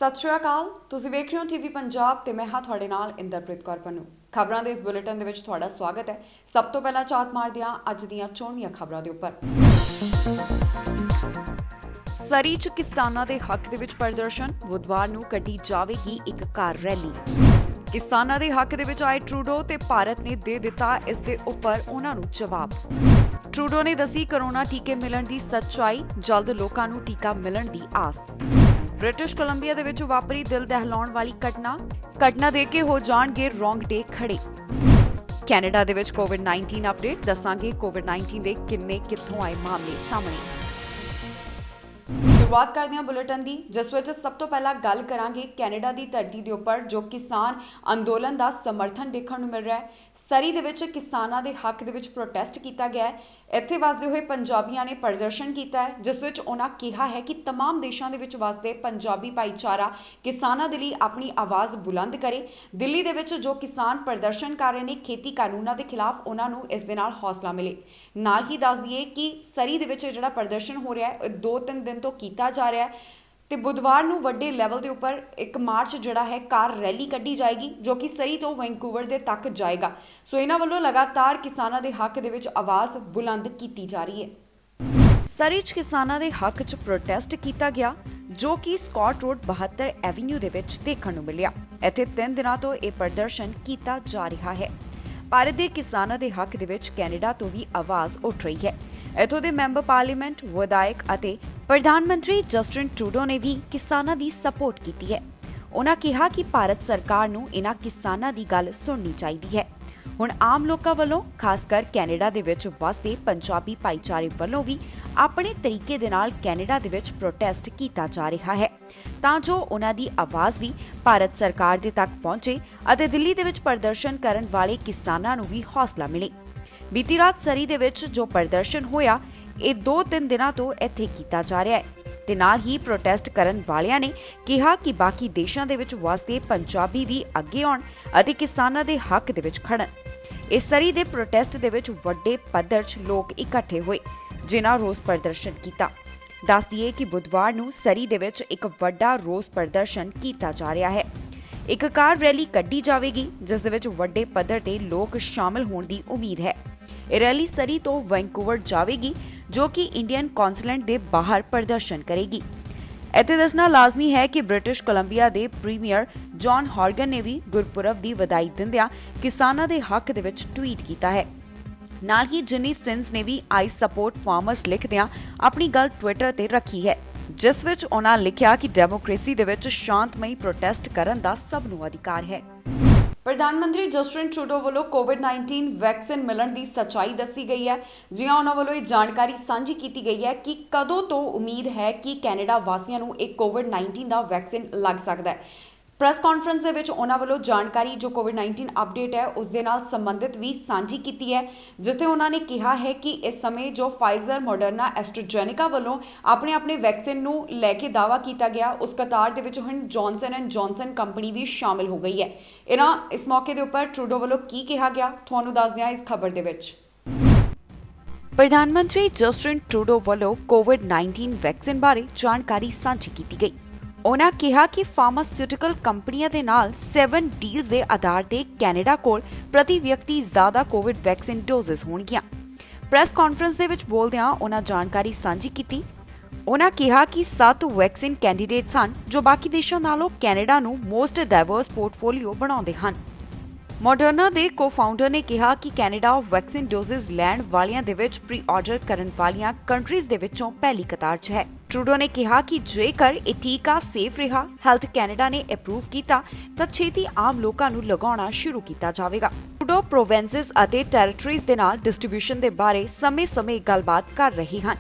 ਸਤਿ ਸ਼੍ਰੀ ਅਕਾਲ। ਤੁਸੀਂ ਵੇਖ ਰਹੇ ਹੋ ਟੀਵੀ ਪੰਜਾਬ ਤੇ ਮੈਂ ਹਾਂ ਤੁਹਾਡੇ ਨਾਲ ਇੰਦਰਪ੍ਰੀਤ ਕੌਰ ਪੰਨੂ। ਖਬਰਾਂ ਦੇ ਇਸ ਬੁਲੇਟਿਨ ਦੇ ਵਿੱਚ ਤੁਹਾਡਾ ਸਵਾਗਤ ਹੈ। ਸਭ ਤੋਂ ਪਹਿਲਾਂ ਝਾਤ ਮਾਰਦੇ ਹਾਂ ਅੱਜ ਦੀਆਂ ਚੋਣਵੀਆਂ ਖਬਰਾਂ ਦੇ ਉੱਪਰ। ਸਰੀ 'ਚ ਕਿਸਾਨਾਂ ਦੇ ਹੱਕ ਦੇ ਵਿੱਚ ਪ੍ਰਦਰਸ਼ਨ, ਬੁੱਧਵਾਰ ਨੂੰ ਕੱਢੀ ਜਾਵੇਗੀ ਇੱਕ ਕਾਰ ਰੈਲੀ। ਕਿਸਾਨਾਂ ਦੇ ਹੱਕ ਦੇ ਵਿੱਚ ਆਏ ਟਰੂਡੋ ਤੇ ਭਾਰਤ ਨੇ ਦੇ ਦਿੱਤਾ ਇਸ ਦੇ ਉੱਪਰ ਉਹਨਾਂ ਨੂੰ ਜਵਾਬ। ਟਰੂਡੋ ਨੇ ਦੱਸੀ ਕਰੋਨਾ ਟੀਕੇ ਮਿਲਣ ਦੀ ਸੱਚਾਈ, ਜਲਦ ਲੋਕਾਂ ਨੂੰ ਟੀਕਾ ਮਿਲਣ ਦੀ ਆਸ। ਬ੍ਰਿਟਿਸ਼ ਕੋਲੰਬੀਆ ਦੇ ਵਿੱਚ ਵਾਪਰੀ ਦਿਲ ਦਹਿਲਾਉਣ ਵਾਲੀ ਘਟਨਾ ਦੇਖ ਕੇ ਹੋ ਜਾਣਗੇ ਰੋਂਗਟੇ ਖੜੇ। ਕੈਨੇਡਾ ਦੇ ਵਿੱਚ ਕੋਵਿਡ-19 ਅਪਡੇਟ, ਦੱਸਾਂਗੇ ਕੋਵਿਡ-19 ਦੇ ਕਿੰਨੇ ਕਿੱਥੋਂ ਆਏ ਮਾਮਲੇ ਸਾਹਮਣੇ। ਸ਼ੁਰੂਆਤ ਕਰਦੇ ਹਾਂ ਬੁਲੇਟਿਨ ਦੀ, ਜਿਸ ਵਿੱਚ ਸਭ ਤੋਂ ਪਹਿਲਾਂ ਗੱਲ ਕਰਾਂਗੇ ਕੈਨੇਡਾ ਦੀ ਧਰਤੀ ਦੇ ਉੱਪਰ ਜੋ ਕਿਸਾਨ ਅੰਦੋਲਨ ਦਾ ਸਮਰਥਨ ਦੇਖਣ ਨੂੰ ਮਿਲ ਰਿਹਾ ਹੈ। ਸਰੀ ਦੇ ਵਿੱਚ ਕਿਸਾਨਾਂ ਦੇ ਹੱਕ ਦੇ ਵਿੱਚ ਪ੍ਰੋਟੈਸਟ ਕੀਤਾ ਗਿਆ ਹੈ। ਇੱਥੇ ਵਸਦੇ ਹੋਏ ਪੰਜਾਬੀਆਂ ਨੇ ਪ੍ਰਦਰਸ਼ਨ ਕੀਤਾ ਹੈ, ਜਿਸ ਵਿੱਚ ਉਹਨਾਂ ਕਿਹਾ ਹੈ ਕਿ तमाम ਦੇਸ਼ਾਂ ਦੇ ਵਿੱਚ ਵਸਦੇ ਪੰਜਾਬੀ ਭਾਈਚਾਰਾ ਕਿਸਾਨਾਂ ਦੇ ਲਈ ਆਪਣੀ ਆਵਾਜ਼ ਬੁਲੰਦ ਕਰੇ। ਦਿੱਲੀ ਦੇ ਵਿੱਚ ਜੋ ਕਿਸਾਨ ਪ੍ਰਦਰਸ਼ਨ ਕਰ ਰਹੇ ਨੇ ਖੇਤੀ ਕਾਨੂੰਨਾਂ ਦੇ ਖਿਲਾਫ, ਉਹਨਾਂ ਨੂੰ ਇਸ ਦੇ ਨਾਲ ਹੌਸਲਾ ਮਿਲੇ। ਨਾਲ ਹੀ ਦੱਸ ਦਈਏ ਕਿ ਸਰੀ ਦੇ ਵਿੱਚ ਜਿਹੜਾ ਪ੍ਰਦਰਸ਼ਨ ਹੋ ਰਿਹਾ ਹੈ 2-3 ਦਿਨ ਤੋਂ ਕੀਤਾ ਜਾ ਰਿਹਾ ਹੈ ਤੇ ਬੁੱਧਵਾਰ ਨੂੰ ਵੱਡੇ ਲੈਵਲ ਦੇ ਉੱਪਰ ਇੱਕ ਮਾਰਚ ਜਿਹੜਾ ਹੈ ਕਾਰ ਰੈਲੀ ਕੱਢੀ ਜਾਏਗੀ, ਜੋ ਕਿ ਸਰੀ ਤੋਂ ਵੈਂਕੂਵਰ ਦੇ ਤੱਕ ਜਾਏਗਾ। ਸੋ ਇਹਨਾਂ ਵੱਲੋਂ ਲਗਾਤਾਰ ਕਿਸਾਨਾਂ ਦੇ ਹੱਕ ਦੇ ਵਿੱਚ ਆਵਾਜ਼ ਬੁਲੰਦ ਕੀਤੀ ਜਾ ਰਹੀ ਹੈ। ਸਰੀ 'ਚ ਕਿਸਾਨਾਂ ਦੇ ਹੱਕ 'ਚ ਪ੍ਰੋਟੈਸਟ ਕੀਤਾ ਗਿਆ, ਜੋ ਕਿ ਸਕਾਟ ਰੋਡ 72 ਐਵੀਨਿਊ ਦੇ ਵਿੱਚ ਦੇਖਣ ਨੂੰ ਮਿਲਿਆ। ਇੱਥੇ 3 ਦਿਨਾਂ ਤੋਂ ਇਹ ਪ੍ਰਦਰਸ਼ਨ ਕੀਤਾ ਜਾ ਰਿਹਾ ਹੈ। ਭਾਰਤ ਦੇ ਕਿਸਾਨਾਂ ਦੇ ਹੱਕ ਦੇ ਵਿੱਚ ਕੈਨੇਡਾ ਤੋਂ ਵੀ ਆਵਾਜ਼ ਉੱਠ ਰਹੀ ਹੈ। ਇੱਥੋਂ ਦੇ ਮੈਂਬਰ ਪਾਰਲੀਮੈਂਟ, ਵਿਧਾਇਕ ਅਤੇ ਪ੍ਰਧਾਨ ਮੰਤਰੀ ਜਸਟਿਨ ਟਰੂਡੋ ਨੇ ਵੀ ਕਿਸਾਨਾਂ ਦੀ ਸਪੋਰਟ ਕੀਤੀ ਹੈ। ਉਹਨਾਂ ਕਿਹਾ ਕਿ ਭਾਰਤ ਸਰਕਾਰ ਨੂੰ ਇਹਨਾਂ ਕਿਸਾਨਾਂ ਦੀ ਗੱਲ ਸੁਣਨੀ ਚਾਹੀਦੀ ਹੈ। ਹੁਣ ਆਮ ਲੋਕਾਂ ਵੱਲੋਂ, ਖਾਸ ਕਰ ਕੈਨੇਡਾ ਦੇ ਵਿੱਚ ਵਸਦੇ ਪੰਜਾਬੀ ਭਾਈਚਾਰੇ ਵੱਲੋਂ ਵੀ ਆਪਣੇ ਤਰੀਕੇ ਦੇ ਨਾਲ ਕੈਨੇਡਾ ਦੇ ਵਿੱਚ ਪ੍ਰੋਟੈਸਟ ਕੀਤਾ ਜਾ ਰਿਹਾ ਹੈ, ਤਾਂ ਜੋ ਉਹਨਾਂ ਦੀ ਆਵਾਜ਼ ਵੀ ਭਾਰਤ ਸਰਕਾਰ ਦੇ ਤੱਕ ਪਹੁੰਚੇ ਅਤੇ ਦਿੱਲੀ ਦੇ ਵਿੱਚ ਪ੍ਰਦਰਸ਼ਨ ਕਰਨ ਵਾਲੇ ਕਿਸਾਨਾਂ ਨੂੰ ਵੀ ਹੌਸਲਾ ਮਿਲੇ। ਬੀਤੀ ਰਾਤ ਸਰੀ ਦੇ ਵਿੱਚ ਜੋ ਪ੍ਰਦਰਸ਼ਨ ਹੋਇਆ, ਇਹ 2-3 ਦਿਨਾਂ ਤੋਂ ਇੱਥੇ ਕੀਤਾ ਜਾ ਰਿਹਾ ਹੈ ਤੇ ਨਾਲ ਹੀ ਪ੍ਰੋਟੈਸਟ ਕਰਨ ਵਾਲਿਆਂ ਨੇ ਕਿਹਾ ਕਿ ਬਾਕੀ ਦੇਸ਼ਾਂ ਦੇ ਵਿੱਚ ਵਸਦੇ ਪੰਜਾਬੀ ਵੀ ਅੱਗੇ ਆਉਣ ਅਤੇ ਕਿਸਾਨਾਂ ਦੇ ਹੱਕ ਦੇ ਵਿੱਚ ਖੜਨ। ਇਸ ਸਰੀ ਦੇ ਪ੍ਰੋਟੈਸਟ ਦੇ ਵਿੱਚ ਵੱਡੇ ਪੱਧਰ 'ਚ ਲੋਕ ਇਕੱਠੇ ਹੋਏ, ਜਿਨ੍ਹਾਂ ਰੋਸ ਪ੍ਰਦਰਸ਼ਨ ਕੀਤਾ। ਦੱਸ ਦਈਏ ਕਿ ਬੁੱਧਵਾਰ ਨੂੰ ਸਰੀ ਦੇ ਵਿੱਚ ਇੱਕ ਵੱਡਾ ਰੋਸ ਪ੍ਰਦਰਸ਼ਨ ਕੀਤਾ ਜਾ ਰਿਹਾ ਹੈ। ਇੱਕ ਕਾਰ ਰੈਲੀ ਕੱਢੀ ਜਾਵੇਗੀ, ਜਿਸ ਦੇ ਵਿੱਚ ਵੱਡੇ ਪੱਧਰ ਤੇ ਲੋਕ ਸ਼ਾਮਲ ਹੋਣ ਦੀ ਉਮੀਦ ਹੈ। ਇਹ ਰੈਲੀ ਸਰੀ ਤੋਂ ਵੈਂਕੂਵਰ ਜਾਵੇਗੀ, ਜੋ ਕਿ ਇੰਡੀਅਨ ਕੌਂਸੂਲੇਟ ਦੇ ਬਾਹਰ ਪ੍ਰਦਰਸ਼ਨ ਕਰੇਗੀ। ਇੱਥੇ ਦੱਸਣਾ ਲਾਜ਼ਮੀ ਹੈ ਕਿ ਬ੍ਰਿਟਿਸ਼ ਕੋਲੰਬੀਆ ਦੇ ਪ੍ਰੀਮੀਅਰ ਜੌਨ ਹੌਰਗਨ ਨੇ ਵੀ ਗੁਰਪੁਰਬ ਦੀ ਵਧਾਈ ਦਿੰਦਿਆਂ ਕਿਸਾਨਾਂ ਦੇ ਹੱਕ ਦੇ ਵਿੱਚ ਟਵੀਟ ਕੀਤਾ ਹੈ। ਨਾਲ ਹੀ ਜਿਨੀ ਸਿੰਸ ਨੇ ਵੀ ਆਈ ਸਪੋਰਟ ਫਾਰਮਰਸ ਲਿਖਦਿਆਂ ਆਪਣੀ ਗੱਲ ਟਵਿੱਟਰ ਤੇ ਰੱਖੀ ਹੈ, ਜਿਸ ਵਿੱਚ ਉਹਨਾਂ ਲਿਖਿਆ ਕਿ ਡੈਮੋਕ੍ਰੇਸੀ ਦੇ ਵਿੱਚ ਸ਼ਾਂਤਮਈ ਪ੍ਰੋਟੈਸਟ ਕਰਨ ਦਾ ਸਭ ਨੂੰ ਅਧਿਕਾਰ ਹੈ। ਪ੍ਰਧਾਨ ਮੰਤਰੀ ਜਸਟਿਨ ਟਰੂਡੋ ਵੱਲੋਂ ਕੋਵਿਡ-19 ਵੈਕਸੀਨ ਮਿਲਣ ਦੀ ਸੱਚਾਈ ਦੱਸੀ ਗਈ ਹੈ। ਜਿਵੇਂ ਉਹਨਾਂ ਵੱਲੋਂ ਇਹ ਜਾਣਕਾਰੀ ਸਾਂਝੀ ਕੀਤੀ ਗਈ ਹੈ ਕਿ ਕਦੋਂ ਤੋਂ ਉਮੀਦ ਹੈ ਕਿ ਕੈਨੇਡਾ ਵਾਸੀਆਂ ਨੂੰ ਇਹ ਕੋਵਿਡ-19 ਦਾ ਵੈਕਸੀਨ ਲੱਗ ਸਕਦਾ ਹੈ। ਪ੍ਰੈਸ ਕਾਨਫਰੰਸ ਦੇ ਵਿੱਚ ਉਹਨਾਂ ਵੱਲੋਂ ਜਾਣਕਾਰੀ ਜੋ ਕੋਵਿਡ-19 ਅਪਡੇਟ ਹੈ ਉਸ ਦੇ ਨਾਲ ਸੰਬੰਧਿਤ ਵੀ ਸਾਂਝੀ ਕੀਤੀ ਹੈ, ਜਿੱਥੇ ਉਹਨਾਂ ਨੇ ਕਿਹਾ ਹੈ ਕਿ ਇਸ ਸਮੇਂ ਜੋ ਫਾਈਜ਼ਰ, ਮੋਡਰਨਾ, ਐਸਟ੍ਰਾਜੈਨੇਕਾ ਵੱਲੋਂ ਆਪਣੇ ਵੈਕਸੀਨ ਨੂੰ ਲੈ ਕੇ ਦਾਅਵਾ ਕੀਤਾ ਗਿਆ, ਉਸ ਕਤਾਰ ਦੇ ਵਿੱਚ ਹੁਣ ਜੌਨਸਨ ਐਂਡ ਜੌਨਸਨ ਕੰਪਨੀ ਵੀ ਸ਼ਾਮਿਲ ਹੋ ਗਈ ਹੈ। ਇਸ ਮੌਕੇ ਦੇ ਉੱਪਰ ਟਰੂਡੋ ਵੱਲੋਂ ਕੀ ਕਿਹਾ ਗਿਆ, ਤੁਹਾਨੂੰ ਦੱਸਦੇ ਹਾਂ ਇਸ ਖਬਰ ਦੇ ਵਿੱਚ। ਪ੍ਰਧਾਨ ਮੰਤਰੀ ਜਸਟਿਨ ਟਰੂਡੋ ਵੱਲੋਂ ਕੋਵਿਡ-19 ਵੈਕਸੀਨ ਬਾਰੇ ਜਾਣਕਾਰੀ ਸਾਂਝੀ ਕੀਤੀ ਗਈ। ਉਹਨਾਂ ਕਿਹਾ ਕਿ ਫਾਰਮਾਸਿਊਟੀਕਲ ਕੰਪਨੀਆਂ ਦੇ ਨਾਲ 7 ਡੀਲਸ ਦੇ ਆਧਾਰ ਤੇ ਕੈਨੇਡਾ ਕੋਲ ਪ੍ਰਤੀ ਵਿਅਕਤੀ ਜ਼ਿਆਦਾ ਕੋਵਿਡ ਵੈਕਸੀਨ ਡੋਜ਼ਸ ਹੋਣਗੀਆਂ। ਪ੍ਰੈਸ ਕਾਨਫਰੰਸ ਦੇ ਵਿੱਚ ਬੋਲਦਿਆਂ ਉਹਨਾਂ ਜਾਣਕਾਰੀ ਸਾਂਝੀ ਕੀਤੀ। ਉਹਨਾਂ ਕਿਹਾ ਕਿ 7 ਵੈਕਸੀਨ ਕੈਂਡੀਡੇਟਸ ਹਨ, ਜੋ ਬਾਕੀ ਦੇਸ਼ਾਂ ਨਾਲੋਂ ਕੈਨੇਡਾ ਨੂੰ ਮੋਸਟ ਡਾਇਵਰਸ ਪੋਰਟਫੋਲੀਓ ਬਣਾਉਂਦੇ ਹਨ। ਮੋਡਰਨਾ ਦੇ ਕੋ-ਫਾਊਂਡਰ ਨੇ ਕਿਹਾ ਕਿ ਕੈਨੇਡਾ ਵੈਕਸੀਨ ਡੋਜ਼ਸ ਲੈਣ ਵਾਲਿਆਂ ਦੇ ਵਿੱਚ ਪ੍ਰੀ-ਆਰਡਰ ਕਰਨ ਵਾਲੀਆਂ ਕੰਟਰੀਜ਼ ਦੇ ਵਿੱਚੋਂ ਪਹਿਲੀ ਕਤਾਰ 'ਚ ਹੈ। ਟਰੂਡੋ ਨੇ ਕਿਹਾ ਕਿ ਜੇਕਰ ਇਹ ਟੀਕਾ ਸੇਫ ਰਿਹਾ, ਹੈਲਥ ਕੈਨੇਡਾ ਨੇ ਅਪਰੂਵ ਕੀਤਾ, ਤਾਂ ਛੇਤੀ ਆਮ ਲੋਕਾਂ ਨੂੰ ਲਗਾਉਣਾ ਸ਼ੁਰੂ ਕੀਤਾ ਜਾਵੇਗਾ। ਟਰੂਡੋ ਪ੍ਰੋਵਿੰਸਸ ਅਤੇ ਟੈਰੀਟਰੀਜ਼ ਦੇ ਨਾਲ ਡਿਸਟ੍ਰੀਬਿਊਸ਼ਨ ਦੇ ਬਾਰੇ ਸਮੇਂ-ਸਮੇਂ ਗੱਲਬਾਤ ਕਰ ਰਹੇ ਹਨ।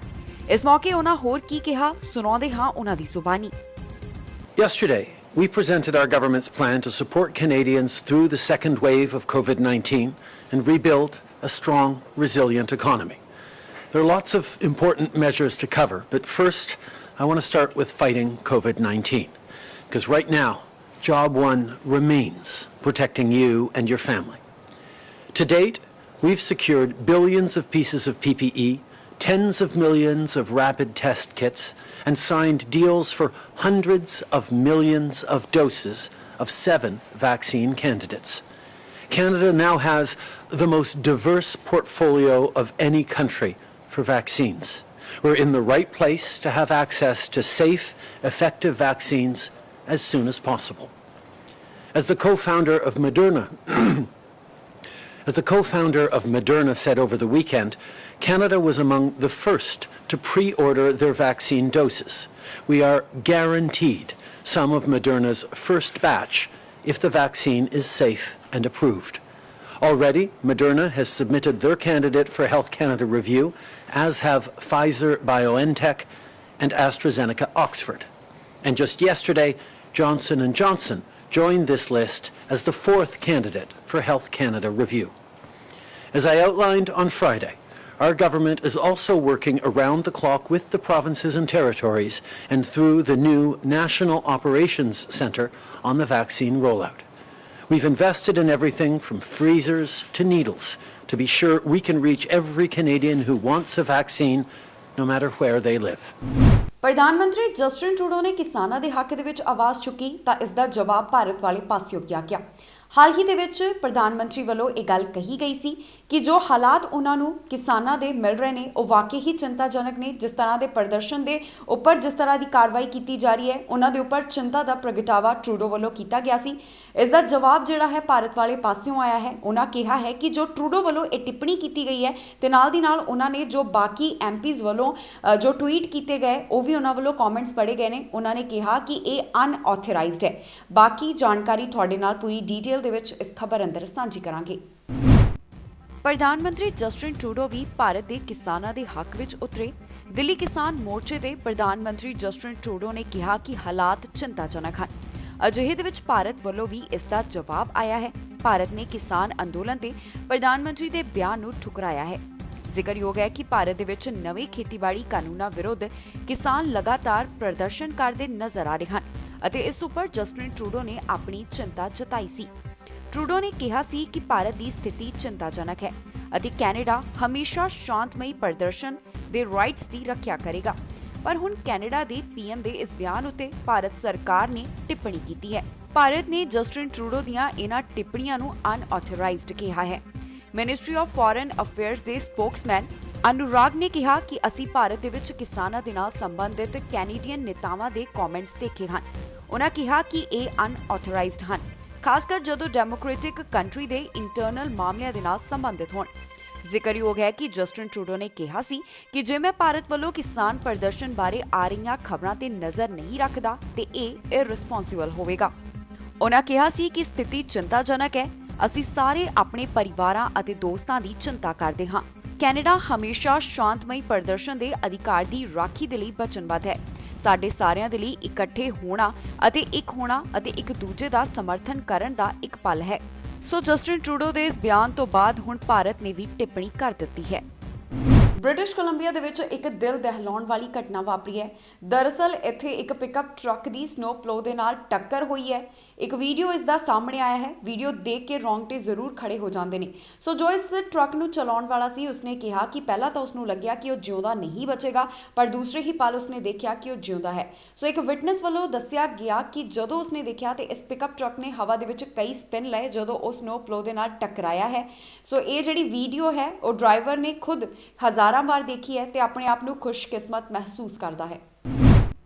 ਇਸ ਮੌਕੇ ਉਹਨਾਂ ਹੋਰ ਕੀ ਕਿਹਾ, ਸੁਣਾਉਂਦੇ ਹਾਂ ਉਹਨਾਂ ਦੀ ਜ਼ੁਬਾਨੀ। Yesterday, we presented our government's plan to support Canadians through the second wave of COVID-19 and rebuild a strong, resilient economy. There are lots of important measures to cover, but first I want to start with fighting COVID-19, because right now, job one remains protecting you and your family. To date, we've secured billions of pieces of PPE tens of millions of rapid test kits and signed deals for hundreds of millions of doses of 7 vaccine candidates. Canada now has the most diverse portfolio of any country for vaccines. We're in the right place to have access to safe, effective vaccines as soon as possible. As the co-founder of Moderna said over the weekend, Canada was among the first to pre-order their vaccine doses. We are guaranteed some of Moderna's first batch if the vaccine is safe and approved. Already, Moderna has submitted their candidate for Health Canada review, as have Pfizer-BioNTech and AstraZeneca Oxford. And just yesterday, Johnson & Johnson joined this list as the 4th candidate for Health Canada review. As I outlined on Friday, our government is also working around the clock with the provinces and territories and through the new National Operations Centre on the vaccine rollout. We've invested in everything from freezers to needles to be sure we can reach every Canadian who wants a vaccine, no matter where they live. ਪ੍ਰਧਾਨ ਮੰਤਰੀ Justin Trudeau ਨੇ ਕਿਸਾਨਾਂ ਦੇ ਹੱਕ ਦੇ ਵਿੱਚ ਆਵਾਜ਼ ਚੁੱਕੀ ਤਾਂ ਇਸ ਦਾ ਜਵਾਬ ਭਾਰਤ ਵਾਲੇ ਪਾਸਿਓਂ ਗਿਆ ਗਿਆ। ਹਾਲ ਹੀ ਦੇ ਵਿੱਚ ਪ੍ਰਧਾਨ ਮੰਤਰੀ ਵੱਲੋਂ ਇਹ ਗੱਲ ਕਹੀ ਗਈ ਸੀ ਕਿ ਜੋ ਹਾਲਾਤ ਉਹਨਾਂ ਨੂੰ ਕਿਸਾਨਾਂ ਦੇ ਮਿਲ ਰਹੇ ਨੇ ਉਹ ਵਾਕਈ ਹੀ ਚਿੰਤਾਜਨਕ ਨੇ। ਜਿਸ ਤਰ੍ਹਾਂ ਦੇ ਪ੍ਰਦਰਸ਼ਨ ਦੇ ਉੱਪਰ ਜਿਸ ਤਰ੍ਹਾਂ ਦੀ ਕਾਰਵਾਈ ਕੀਤੀ ਜਾ ਰਹੀ ਹੈ ਉਹਨਾਂ ਦੇ ਉੱਪਰ ਚਿੰਤਾ ਦਾ ਪ੍ਰਗਟਾਵਾ ਟਰੂਡੋ ਵੱਲੋਂ ਕੀਤਾ ਗਿਆ ਸੀ। ਇਸ ਦਾ ਜਵਾਬ ਜਿਹੜਾ ਹੈ ਭਾਰਤ ਵਾਲੇ ਪਾਸਿਓਂ ਆਇਆ ਹੈ। ਉਹਨਾਂ ਕਿਹਾ ਹੈ ਕਿ ਜੋ ਟਰੂਡੋ ਵੱਲੋਂ ਇਹ ਟਿੱਪਣੀ ਕੀਤੀ ਗਈ ਹੈ ਤੇ ਨਾਲ ਦੀ ਨਾਲ ਉਹਨਾਂ ਨੇ ਜੋ ਬਾਕੀ ਐਮਪੀਜ਼ ਵੱਲੋਂ ਜੋ ਟਵੀਟ ਕੀਤੇ ਗਏ ਉਹ ਵੀ ਉਹਨਾਂ ਵੱਲੋਂ ਕਮੈਂਟਸ ਪੜ੍ਹੇ ਗਏ ਨੇ। ਉਹਨਾਂ ਨੇ ਕਿਹਾ ਕਿ ਇਹ ਅਨਆਥੋਰਾਈਜ਼ਡ ਹੈ। ਬਾਕੀ ਜਾਣਕਾਰੀ ਤੁਹਾਡੇ ਨਾਲ ਪੂਰੀ ਡੀਟੇਲ ਦੇ ਵਿੱਚ ਇਸ ਖਬਰ ਅੰਦਰ ਸਾਂਝੀ ਕਰਾਂਗੇ। ਪ੍ਰਧਾਨ ਮੰਤਰੀ ਜਸਟਿਨ ਟਰੂਡੋ ਵੀ ਭਾਰਤ ਦੇ ਕਿਸਾਨਾਂ ਦੇ ਹੱਕ ਵਿੱਚ ਉਤਰੇ। ਦਿੱਲੀ ਕਿਸਾਨ ਮੋਰਚੇ ਦੇ ਪ੍ਰਧਾਨ ਮੰਤਰੀ ਜਸਟਿਨ ਟਰੂਡੋ ਨੇ ਕਿਹਾ ਕਿ ਹਾਲਾਤ ਚਿੰਤਾਜਨਕ ਹਨ। ਅਜਿਹੇ ਦੇ ਵਿੱਚ ਭਾਰਤ ਵੱਲੋਂ ਵੀ ਇਸ ਦਾ ਜਵਾਬ ਆਇਆ ਹੈ। ਭਾਰਤ ਨੇ ਕਿਸਾਨ ਅੰਦੋਲਨ ਤੇ ਪ੍ਰਧਾਨ ਮੰਤਰੀ ਦੇ ਬਿਆਨ ਨੂੰ ਠੁਕਰਾਇਆ ਹੈ। ਜ਼ਿਕਰਯੋਗ ਹੈ ਕਿ ਭਾਰਤ ਦੇ ਵਿੱਚ ਨਵੇਂ ਖੇਤੀਬਾੜੀ ਕਾਨੂੰਨਾਂ ਵਿਰੁੱਧ ਕਿਸਾਨ ਲਗਾਤਾਰ ਪ੍ਰਦਰਸ਼ਨ ਕਰਦੇ ਨਜ਼ਰ ਆ ਰਹੇ ਹਨ ਅਤੇ ਇਸ ਉੱਪਰ ਜਸਟਿਨ ਟਰੂਡੋ ਨੇ ਆਪਣੀ ਚਿੰਤਾ ਜਤਾਈ ਸੀ। ਟਰੂਡੋ ਨੇ ਕਿਹਾ ਸੀ ਕਿ ਭਾਰਤ ਦੀ ਸਥਿਤੀ ਚਿੰਤਾਜਨਕ ਹੈ ਅਤੇ ਕੈਨੇਡਾ ਹਮੇਸ਼ਾ ਸ਼ਾਂਤਮਈ ਪ੍ਰਦਰਸ਼ਨ ਦੇ ਰਾਈਟਸ ਦੀ ਰੱਖਿਆ ਕਰੇਗਾ। ਪਰ ਹੁਣ ਕੈਨੇਡਾ ਦੇ ਪੀਐਮ ਦੇ ਇਸ ਬਿਆਨ ਉੱਤੇ ਭਾਰਤ ਸਰਕਾਰ ਨੇ ਟਿੱਪਣੀ ਕੀਤੀ ਹੈ। ਭਾਰਤ ਨੇ ਜਸਟਿਨ ਟਰੂਡੋ ਦੀਆਂ ਇਹਨਾਂ ਟਿੱਪਣੀਆਂ ਨੂੰ ਅਨਆਥੋਰਾਈਜ਼ਡ ਕਿਹਾ ਹੈ। ਮਿਨਿਸਟਰੀ ਆਫ ਫੋਰਨ ਅਫੇਅਰਸ ਦੇ ਸਪੋਕਸਮੈਨ ਅਨੁਰਾਗ ਨੇ ਕਿਹਾ ਕਿ ਅਸੀਂ ਭਾਰਤ ਦੇ ਵਿੱਚ ਕਿਸਾਨਾਂ ਦੇ ਨਾਲ ਸੰਬੰਧਿਤ ਕੈਨੇਡੀਅਨ ਨੇਤਾਵਾਂ ਦੇ ਕਮੈਂਟਸ ਦੇਖੇ ਹਨ। ਉਹਨਾਂ ਕਿਹਾ ਕਿ ਇਹ ਅਨਆਥੋਰਾਈਜ਼ਡ ਹਨ, ਖਾਸ ਕਰ ਜਦੋਂ ਡੈਮੋਕ੍ਰੈਟਿਕ ਕੰਟਰੀ ਦੇ ਇੰਟਰਨਲ ਮਾਮਲਿਆਂ ਦੇ ਨਾਲ ਸੰਬੰਧਿਤ ਹੋਣ। ਜ਼ਿਕਰਯੋਗ ਹੈ ਕਿ ਜਸਟਿਨ ਟਰੂਡੋ ਨੇ ਕਿਹਾ ਸੀ ਕਿ ਜੇ ਮੈਂ ਭਾਰਤ ਵੱਲੋਂ ਕਿਸਾਨ ਪ੍ਰਦਰਸ਼ਨ ਬਾਰੇ ਆ ਰਹੀਆਂ ਖਬਰਾਂ ਤੇ ਨਜ਼ਰ ਨਹੀਂ ਰੱਖਦਾ ਤੇ ਇਹ ਇਰਰਿਸਪੌਂਸਿਬਲ ਹੋਵੇਗਾ। ਉਹਨਾਂ ਕਿਹਾ ਸੀ ਕਿ ਸਥਿਤੀ ਚਿੰਤਾਜਨਕ ਹੈ। ਅਸੀਂ ਸਾਰੇ ਆਪਣੇ ਪਰਿਵਾਰਾਂ ਅਤੇ ਦੋਸਤਾਂ ਦੀ ਚਿੰਤਾ ਕਰਦੇ ਹਾਂ। ਕੈਨੇਡਾ ਹਮੇਸ਼ਾ ਸ਼ਾਂਤਮਈ ਪ੍ਰਦਰਸ਼ਨ ਦੇ ਅਧਿਕਾਰ ਦੀ ਰਾਖੀ ਦੇ ਲਈ ਵਚਨਬੱਧ ਹੈ। ਸਾਡੇ ਸਾਰਿਆਂ ਦੇ ਲਈ ਇਕੱਠੇ ਹੋਣਾ ਅਤੇ ਇੱਕ ਦੂਜੇ ਦਾ ਸਮਰਥਨ ਕਰਨ ਦਾ ਇੱਕ ਪਲ ਹੈ। ਸੋ ਜਸਟਿਨ ਟਰੂਡੋ ਦੇ ਇਸ ਬਿਆਨ ਤੋਂ ਬਾਅਦ ਹੁਣ ਭਾਰਤ ਨੇ ਵੀ ਟਿੱਪਣੀ ਕਰ ਦਿੱਤੀ ਹੈ। ਬ੍ਰਿਟਿਸ਼ ਕੋਲੰਬੀਆ ਦੇ ਵਿੱਚ ਇੱਕ ਦਿਲ ਦਹਿਲਾਉਣ ਵਾਲੀ ਘਟਨਾ ਵਾਪਰੀ ਹੈ। ਦਰਅਸਲ ਇੱਥੇ ਇੱਕ ਪਿਕਅਪ ਟਰੱਕ ਦੀ ਸਨੋ ਪਲੋ ਦੇ ਨਾਲ ਟੱਕਰ ਹੋਈ ਹੈ। ਇੱਕ ਵੀਡੀਓ ਇਸ ਦਾ ਸਾਹਮਣੇ ਆਇਆ ਹੈ। ਵੀਡੀਓ ਦੇਖ ਕੇ ਰੌਂਗਟੇ ਜ਼ਰੂਰ ਖੜੇ ਹੋ ਜਾਂਦੇ ਨੇ। ਸੋ ਜੋ ਇਸ ਟਰੱਕ ਨੂੰ ਚਲਾਉਣ ਵਾਲਾ ਸੀ ਉਸਨੇ ਕਿਹਾ ਕਿ ਪਹਿਲਾਂ ਤਾਂ ਉਸਨੂੰ ਲੱਗਿਆ ਕਿ ਉਹ ਜਿਉਂਦਾ ਨਹੀਂ ਬਚੇਗਾ, ਪਰ ਦੂਸਰੇ ਹੀ ਪਲ ਉਸਨੇ ਦੇਖਿਆ ਕਿ ਉਹ ਜਿਉਂਦਾ ਹੈ। ਸੋ ਇੱਕ ਵਿਟਨੈਸ ਵੱਲੋਂ ਦੱਸਿਆ ਗਿਆ ਕਿ ਜਦੋਂ ਉਸਨੇ ਦੇਖਿਆ ਤੇ ਇਸ ਪਿਕਅਪ ਟਰੱਕ ਨੇ ਹਵਾ ਦੇ ਵਿੱਚ ਕਈ ਸਪਿਨ ਲਏ ਜਦੋਂ ਉਹ ਸਨੋ ਪਲੋ ਦੇ ਨਾਲ ਟਕਰਾਇਆ ਹੈ। ਸੋ ਇਹ ਜਿਹੜੀ ਵੀਡੀਓ ਹੈ ਉਹ ਡਰਾਈਵਰ ਨੇ ਖੁਦ ਹਜ਼ਾਰਾਂ ਵਾਰ ਦੇਖੀ ਹੈ ਤੇ ਆਪਣੇ ਆਪ ਨੂੰ ਖੁਸ਼ਕਿਸਮਤ ਮਹਿਸੂਸ ਕਰਦਾ ਹੈ।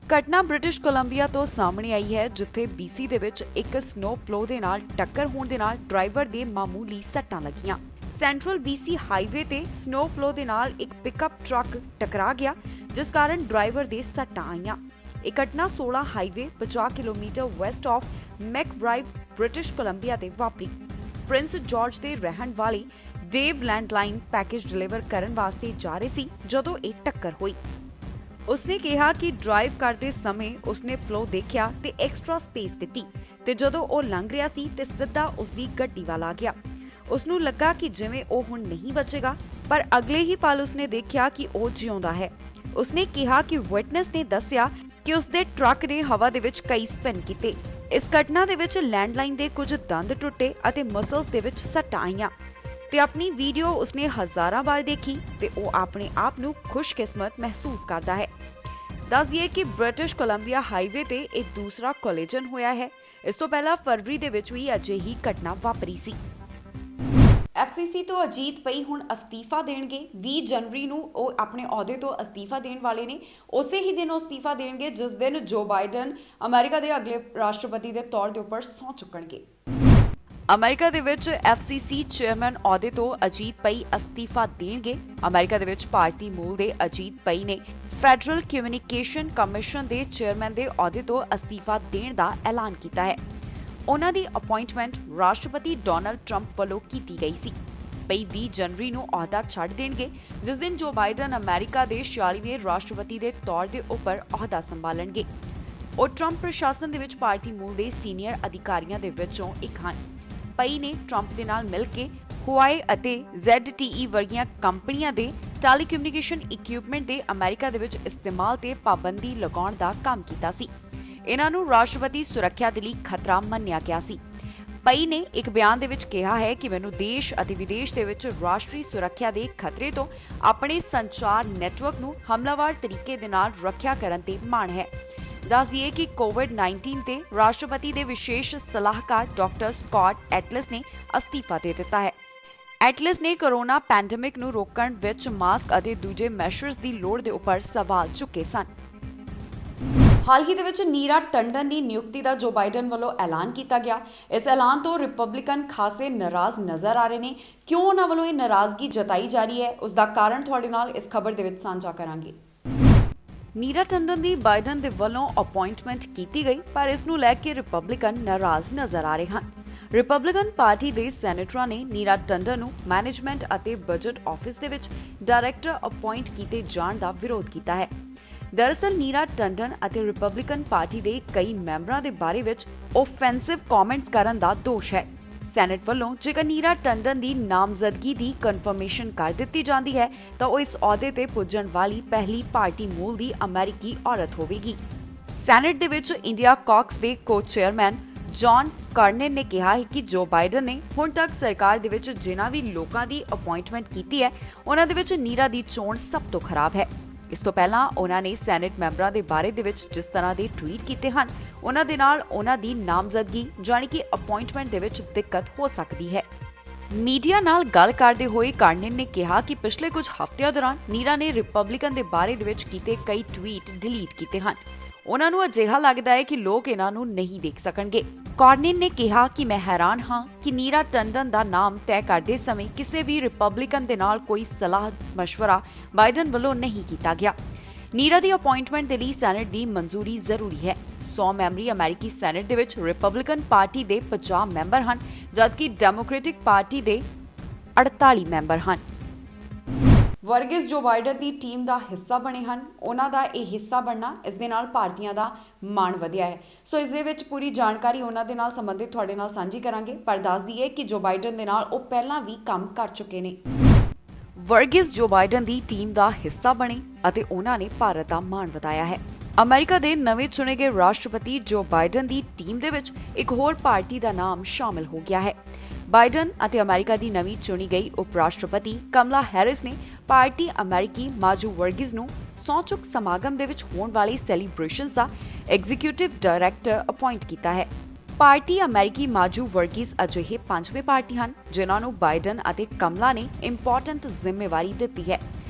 ਘਟਨਾ ਬ੍ਰਿਟਿਸ਼ ਕੋਲੰਬੀਆ ਤੋਂ ਸਾਹਮਣੇ ਆਈ ਹੈ, ਜਿੱਥੇ BC ਦੇ ਵਿੱਚ ਇੱਕ ਸਨੋ ਪਲੋ ਦੇ ਨਾਲ ਟੱਕਰ ਹੋਣ ਦੇ ਨਾਲ ਡਰਾਈਵਰ ਦੇ ਮਾਮੂਲੀ ਸੱਟਾਂ ਲੱਗੀਆਂ। ਸੈਂਟਰਲ BC ਹਾਈਵੇ ਤੇ ਸਨੋ ਪਲੋ ਦੇ ਨਾਲ ਇੱਕ ਪਿਕਅਪ ਟਰੱਕ ਟਕਰਾ ਗਿਆ, ਜਿਸ ਕਾਰਨ ਡਰਾਈਵਰ ਦੇ ਸੱਟਾਂ ਆਈਆਂ। ਇਹ ਘਟਨਾ 16 highway 50 kilometre west of McBride British Columbia ਤੇ ਵਾਪਰੀ। ਪ੍ਰਿੰਸ ਜਾਰਜ ਦੇ ਰਹਿਣ ਵਾਲੇ ਡੇਵ ਲੈਂਡਲਾਈਨ ਪੈਕੇਜ ਡਿਲੀਵਰ ਕਰਨ ਵਾਸਤੇ ਜਾ ਰਹੇ ਸੀ ਜਦੋਂ ਇਹ ਟੱਕਰ ਹੋਈ। ਉਸਨੇ ਕਿਹਾ ਕਿ ਡਰਾਈਵ ਕਰਦੇ ਸਮੇਂ ਉਸਨੇ ਪਲੋ ਦੇਖਿਆ ਤੇ ਐਕਸਟਰਾ ਸਪੇਸ ਦਿੱਤੀ ਤੇ ਜਦੋਂ ਉਹ ਲੰਘ ਰਿਹਾ ਸੀ ਤੇ ਸਿੱਧਾ ਉਸਦੀ ਗੱਡੀ ਵੱਲ ਆ ਗਿਆ। ਉਸਨੂੰ ਲੱਗਾ ਕਿ ਜਿਵੇਂ ਉਹ ਹੁਣ ਨਹੀਂ ਬਚੇਗਾ, ਪਰ ਅਗਲੇ ਹੀ ਪਲ ਉਸਨੇ ਦੇਖਿਆ ਕਿ ਉਹ ਜਿਉਂਦਾ ਹੈ। ਉਸਨੇ ਕਿਹਾ ਕਿ ਵਿਟਨੈਸ ਨੇ ਦੱਸਿਆ ਕਿ ਉਸਦੇ ਟਰੱਕ ਨੇ ਹਵਾ ਦੇ ਵਿੱਚ ਕਈ ਸਪਿਨ ਕੀਤੇ। ਇਸ ਘਟਨਾ ਦੇ ਵਿੱਚ ਲੈਂਡਲਾਈਨ ਦੇ ਕੁਝ ਦੰਦ ਟੁੱਟੇ ਅਤੇ ਮਸਲਸ ਦੇ ਵਿੱਚ ਸੱਟਾਂ ਆਈਆਂ। ਤੇ ਆਪਣੀ ਵੀਡੀਓ ਉਸਨੇ ਹਜ਼ਾਰਾਂ ਵਾਰ ਦੇਖੀ ਤੇ ਉਹ ਆਪਣੇ ਆਪ ਨੂੰ ਖੁਸ਼ਕਿਸਮਤ ਮਹਿਸੂਸ ਕਰਦਾ ਹੈ। ਦੱਸ ਦਈਏ ਕਿ ਬ੍ਰਿਟਿਸ਼ ਕੋਲੰਬੀਆ ਹਾਈਵੇ ਤੇ ਇਹ ਦੂਸਰਾ ਕੋਲੀਜਨ ਹੋਇਆ ਹੈ। ਇਸ ਤੋਂ ਪਹਿਲਾਂ ਫਰਵਰੀ ਦੇ ਵਿੱਚ ਵੀ ਅਜਿਹੀ ਘਟਨਾ ਵਾਪਰੀ ਸੀ। FCC ਤੋਂ ਅਜੀਤ ਪਈ ਹੁਣ ਅਸਤੀਫਾ ਦੇਣਗੇ। 20 ਜਨਵਰੀ ਨੂੰ ਉਹ ਆਪਣੇ ਅਹੁਦੇ ਤੋਂ ਅਸਤੀਫਾ ਦੇਣ ਵਾਲੇ ਨੇ। ਉਸੇ ਹੀ ਦਿਨ ਉਹ ਅਸਤੀਫਾ ਦੇਣਗੇ ਜਿਸ ਦਿਨ ਜੋ ਬਾਈਡਨ ਅਮਰੀਕਾ ਦੇ ਅਗਲੇ ਰਾਸ਼ਟਰਪਤੀ ਦੇ ਤੌਰ ਦੇ ਉੱਪਰ ਸਹੁੰ ਚੁੱਕਣਗੇ। ਅਮਰੀਕਾ ਦੇ ਵਿੱਚ FCC ਚੇਅਰਮੈਨ ਅਹੁਦੇ ਤੋਂ ਅਜੀਤ ਪਈ ਅਸਤੀਫਾ ਦੇਣਗੇ। ਅਮਰੀਕਾ ਦੇ ਵਿੱਚ ਭਾਰਤੀ ਮੂਲ ਦੇ ਅਜੀਤ ਪਈ ਨੇ ਫੈਡਰਲ ਕਮਿਊਨੀਕੇਸ਼ਨ ਕਮਿਸ਼ਨ ਦੇ ਚੇਅਰਮੈਨ ਦੇ ਅਹੁਦੇ ਤੋਂ ਅਸਤੀਫਾ ਦੇਣ ਦਾ ਐਲਾਨ ਕੀਤਾ ਹੈ। ਉਹਨਾਂ ਦੀ ਅਪਾਇੰਟਮੈਂਟ ਰਾਸ਼ਟਰਪਤੀ ਡੋਨਾਲਡ ਟਰੰਪ ਵੱਲੋਂ ਕੀਤੀ ਗਈ ਸੀ। ਪਈ 20 ਜਨਵਰੀ ਨੂੰ ਅਹੁਦਾ ਛੱਡ ਦੇਣਗੇ ਜਿਸ ਦਿਨ ਜੋ ਬਾਈਡਨ ਅਮਰੀਕਾ ਦੇ 46ਵੇਂ ਰਾਸ਼ਟਰਪਤੀ ਦੇ ਤੌਰ ਦੇ ਉੱਪਰ ਅਹੁਦਾ ਸੰਭਾਲਣਗੇ। ਉਹ ਟਰੰਪ ਪ੍ਰਸ਼ਾਸਨ ਦੇ ਵਿੱਚ ਭਾਰਤੀ ਮੂਲ ਦੇ ਸੀਨੀਅਰ ਅਧਿਕਾਰੀਆਂ ਦੇ ਵਿੱਚੋਂ ਇੱਕ ਹਨ। ਪਈ ਨੇ ਟਰੰਪ ਦੇ ਨਾਲ ਮਿਲ ਕੇ ਹੁਆਈ ਅਤੇ ZTE ਵਰਗੀਆਂ ਕੰਪਨੀਆਂ ਦੇ ਟੈਲੀਕਮਿਊਨੀਕੇਸ਼ਨ ਇਕਵਿਪਮੈਂਟ ਦੇ ਅਮਰੀਕਾ ਦੇ ਵਿੱਚ ਇਸਤੇਮਾਲ ਤੇ ਪਾਬੰਦੀ ਲਗਾਉਣ ਦਾ ਕੰਮ ਕੀਤਾ ਸੀ। ਇਹਨਾਂ ਨੂੰ ਰਾਸ਼ਟਰਪਤੀ ਸੁਰੱਖਿਆ ਦੇ ਲਈ ਖਤਰਾ ਮੰਨਿਆ ਗਿਆ ਸੀ। ਪਈ ਨੇ ਇੱਕ ਬਿਆਨ ਦੇ ਵਿੱਚ ਕਿਹਾ ਹੈ ਕਿ ਮੈਨੂੰ ਦੇਸ਼ ਅਤੇ ਵਿਦੇਸ਼ ਦੇ ਵਿੱਚ ਰਾਸ਼ਟਰੀ ਸੁਰੱਖਿਆ ਦੇ ਖਤਰੇ ਤੋਂ ਆਪਣੇ ਸੰਚਾਰ ਨੈਟਵਰਕ ਨੂੰ ਹਮਲਾਵਰ ਤਰੀਕੇ ਦੇ ਨਾਲ ਰੱਖਿਆ ਕਰਨ ਤੇ ਮਾਣ ਹੈ। ਦੱਸ ਦਈਏ ਕਿ ਕੋਵਿਡ-19 ਤੇ ਰਾਸ਼ਟਰਪਤੀ ਦੇ ਵਿਸ਼ੇਸ਼ ਸਲਾਹਕਾਰ ਡਾਕਟਰ ਸਕਾਟ ਐਟਲਸ ਨੇ ਅਸਤੀਫਾ ਦੇ ਦਿੱਤਾ ਹੈ। ਐਟਲਸ ਨੇ ਕੋਰੋਨਾ ਪੈਂਡੇਮਿਕ ਨੂੰ ਰੋਕਣ ਵਿੱਚ ਮਾਸਕ ਅਤੇ ਦੂਜੇ ਮੈਸ਼ਰਸ ਦੀ ਲੋੜ ਦੇ ਉੱਪਰ ਸਵਾਲ ਚੁੱਕੇ ਸਨ। ਹਾਲ ਹੀ ਦੇ ਵਿੱਚ ਨੀਰਾ ਟੰਡਨ ਦੀ ਨਿਯੁਕਤੀ ਦਾ ਜੋ ਬਾਈਡਨ ਵੱਲੋਂ ਐਲਾਨ ਕੀਤਾ ਗਿਆ। ਇਸ ਐਲਾਨ ਤੋਂ ਰਿਪਬਲਿਕਨ ਖਾਸੇ ਨਾਰਾਜ਼ ਨਜ਼ਰ ਆ ਰਹੇ ਨੇ। ਕਿਉਂ ਉਹਨਾਂ ਵੱਲੋਂ ਇਹ ਨਾਰਾਜ਼ਗੀ ਜਤਾਈ ਜਾ ਰਹੀ ਹੈ, ਉਸ ਦਾ ਕਾਰਨ ਤੁਹਾਡੇ ਨਾਲ ਇਸ ਖਬਰ ਦੇ ਵਿੱਚ ਸਾਂਝਾ ਕਰਾਂਗੇ। ਨੀਰਾ ਟੰਡਨ ਦੀ ਬਾਈਡਨ ਦੇ ਵੱਲੋਂ ਅਪਾਇੰਟਮੈਂਟ ਕੀਤੀ ਗਈ, ਪਰ ਇਸ ਨੂੰ ਲੈ ਕੇ ਰਿਪਬਲਿਕਨ ਨਾਰਾਜ਼ ਨਜ਼ਰ ਆ ਰਹੇ ਹਨ। ਰਿਪਬਲਿਕਨ ਪਾਰਟੀ ਦੇ ਸੈਨੇਟਰਾਂ ਨੇ ਨੀਰਾ ਟੰਡਨ ਨੂੰ ਮੈਨੇਜਮੈਂਟ ਅਤੇ ਬਜਟ ਆਫਿਸ ਦੇ ਵਿੱਚ ਡਾਇਰੈਕਟਰ ਅਪਾਇੰਟ ਕੀਤੇ ਜਾਣ ਦਾ ਵਿਰੋਧ ਕੀਤਾ ਹੈ। ਦਰਅਸਲ ਨੀਰਾ ਟੰਡਨ ਅਤੇ ਰਿਪਬਲਿਕਨ ਪਾਰਟੀ ਦੇ ਕਈ ਮੈਂਬਰਾਂ ਦੇ ਬਾਰੇ ਵਿੱਚ ਆਫੈਂਸਿਵ ਕਮੈਂਟਸ ਕਰਨ ਦਾ ਦੋਸ਼ ਹੈ। ਸੈਨੇਟ ਵੱਲੋਂ ਜੇਕਰ ਨੀਰਾ ਟੰਡਨ ਦੀ ਨਾਮਜ਼ਦਗੀ ਦੀ ਕਨਫਰਮੇਸ਼ਨ ਕਰ ਦਿੱਤੀ ਜਾਂਦੀ ਹੈ ਤਾਂ ਉਹ ਇਸ ਅਹੁਦੇ ਤੇ ਪੁੱਜਣ ਵਾਲੀ ਪਹਿਲੀ ਭਾਰਤੀ ਮੂਲ ਦੀ ਅਮਰੀਕੀ ਔਰਤ ਹੋਵੇਗੀ। ਸੈਨੇਟ ਦੇ ਵਿੱਚ ਇੰਡੀਆ ਕਾਕਸ ਦੇ ਕੋ-ਚੇਅਰਮੈਨ ਜੌਨ ਕਾਰਨਨ ਨੇ ਕਿਹਾ ਹੈ ਕਿ ਜੋ ਬਾਈਡਨ ਨੇ ਹੁਣ ਤੱਕ ਸਰਕਾਰ ਦੇ ਵਿੱਚ ਜਿਨ੍ਹਾਂ ਵੀ ਲੋਕਾਂ ਦੀ ਅਪਾਇੰਟਮੈਂਟ ਕੀਤੀ ਹੈ ਉਹਨਾਂ ਦੇ ਵਿੱਚ ਨੀਰਾ ਦੀ ਚੋਣ ਸਭ ਤੋਂ ਖਰਾਬ ਹੈ। ਇਸ ਤੋਂ ਪਹਿਲਾਂ ਉਹਨਾਂ ਨੇ ਸੈਨੇਟ ਮੈਂਬਰਾਂ ਦੇ ਬਾਰੇ ਦੇ ਵਿੱਚ ਜਿਸ ਤਰ੍ਹਾਂ ਦੇ ਟਵੀਟ ਕੀਤੇ ਹਨ ਉਹਨਾਂ ਦੇ ਨਾਲ ਉਹਨਾਂ ਦੀ ਨਾਮਜ਼ਦਗੀ ਜਾਣੀ ਕਿ ਅਪਾਇੰਟਮੈਂਟ ਦੇ ਵਿੱਚ ਦਿੱਕਤ ਹੋ ਸਕਦੀ ਹੈ। ਮੀਡੀਆ ਨਾਲ ਗੱਲ ਕਰਦੇ ਹੋਏ ਕਾਰਨਨ ਨੇ ਕਿਹਾ ਕਿ ਪਿਛਲੇ ਕੁਝ ਹਫ਼ਤਿਆਂ ਦੌਰਾਨ ਨੀਰਾ ਨੇ ਰਿਪਬਲਿਕਨ ਦੇ ਬਾਰੇ ਦੇ ਵਿੱਚ ਕੀਤੇ ਕਈ ਟਵੀਟ ਡਿਲੀਟ ਕੀਤੇ ਹਨ। ਉਹਨਾਂ ਨੂੰ ਅਜਿਹਾ ਲੱਗਦਾ ਹੈ ਕਿ ਲੋਕ ਇਹਨਾਂ ਨੂੰ ਨਹੀਂ ਦੇਖ ਸਕਣਗੇ। ਕਾਰਨਨ ਨੇ ਕਿਹਾ ਕਿ ਮੈਂ ਹੈਰਾਨ ਹਾਂ ਕਿ ਨੀਰਾ ਟੰਡਨ ਦਾ ਨਾਮ ਤੈਅ ਕਰਦੇ ਸਮੇਂ ਕਿਸੇ ਵੀ ਰਿਪਬਲਿਕਨ ਦੇ ਨਾਲ ਕੋਈ ਸਲਾਹ ਮਸ਼ਵਰਾ ਬਾਈਡਨ ਵੱਲੋਂ ਨਹੀਂ ਕੀਤਾ ਗਿਆ। ਨੀਰਾ ਦੀ ਅਪਾਇੰਟਮੈਂਟ ਦੇ ਲਈ ਸੈਨੇਟ ਦੀ ਮਨਜ਼ੂਰੀ ਜ਼ਰੂਰੀ ਹੈ। 100 ਮੈਂਬਰੀ ਅਮਰੀਕੀ ਸੈਨੇਟ ਦੇ ਵਿੱਚ ਰਿਪਬਲਿਕਨ ਪਾਰਟੀ ਦੇ 50 ਮੈਂਬਰ ਹਨ ਜਦਕਿ ਡੈਮੋਕ੍ਰੈਟਿਕ ਪਾਰਟੀ ਦੇ 48 ਮੈਂਬਰ ਹਨ। ਵਰਗਿਸ ਜੋ ਬਾਈਡਨ ਦੀ ਟੀਮ ਦਾ ਹਿੱਸਾ ਬਣੇ ਹਨ। ਉਹਨਾਂ ਦਾ ਇਹ ਹਿੱਸਾ ਬਣਨਾ ਇਸ ਦੇ ਨਾਲ ਭਾਰਤੀਆਂ ਦਾ ਮਾਣ ਵਧਿਆ ਹੈ। ਸੋ ਇਸ ਦੇ ਵਿੱਚ ਪੂਰੀ ਜਾਣਕਾਰੀ ਉਹਨਾਂ ਦੇ ਨਾਲ ਸੰਬੰਧਿਤ ਤੁਹਾਡੇ ਨਾਲ ਸਾਂਝੀ ਕਰਾਂਗੇ। ਪਰ ਦੱਸ ਦਈਏ ਕਿ ਜੋ ਬਾਈਡਨ ਦੇ ਨਾਲ ਉਹ ਪਹਿਲਾਂ ਵੀ ਕੰਮ ਕਰ ਚੁੱਕੇ ਨੇ। ਵਰਗਿਸ ਜੋ ਬਾਈਡਨ ਦੀ ਟੀਮ ਦਾ ਹਿੱਸਾ ਬਣੇ ਅਤੇ ਉਹਨਾਂ ਨੇ ਭਾਰਤ ਦਾ ਮਾਣ ਵਧਾਇਆ ਹੈ। ਅਮਰੀਕਾ ਦੇ ਨਵੇਂ ਚੁਣੇ ਗਏ ਰਾਸ਼ਟਰਪਤੀ ਜੋ ਬਾਈਡਨ ਦੀ ਟੀਮ ਦੇ ਵਿੱਚ ਇੱਕ ਹੋਰ ਪਾਰਟੀ ਦਾ ਨਾਮ ਸ਼ਾਮਲ ਹੋ ਗਿਆ ਹੈ। ਬਾਈਡਨ ਅਤੇ ਅਮਰੀਕਾ ਦੀ ਨਵੀਂ ਚੁਣੀ ਗਈ ਉਪ ਰਾਸ਼ਟਰਪਤੀ ਕਮਲਾ ਹੈਰਿਸ ਨੇ ਪਾਰਟੀ ਅਮਰੀਕੀ ਮਾਜੂ ਵਰਗਿਸ ਨੂੰ ਸਹੁੰ ਚੁੱਕ ਸਮਾਗਮ ਦੇ ਵਿੱਚ ਹੋਣ ਵਾਲੀ ਸੈਲੀਬ੍ਰੇਸ਼ਨਸ ਦਾ ਐਗਜ਼ੀਕਿਊਟਿਵ ਡਾਇਰੈਕਟਰ ਅਪਾਇੰਟ ਕੀਤਾ ਹੈ। ਪਾਰਟੀ ਅਮਰੀਕੀ ਮਾਜੂ ਵਰਗਿਸ ਅਜਿਹੇ 5ਵੇਂ ਪਾਰਟੀ ਹਨ ਜਿਨ੍ਹਾਂ ਨੂੰ ਬਾਈਡਨ ਅਤੇ ਕਮਲਾ ਨੇ ਇੰਪੋਰਟੈਂਟ ਜ਼ਿੰਮੇਵਾਰੀ ਦਿੱਤੀ ਹੈ।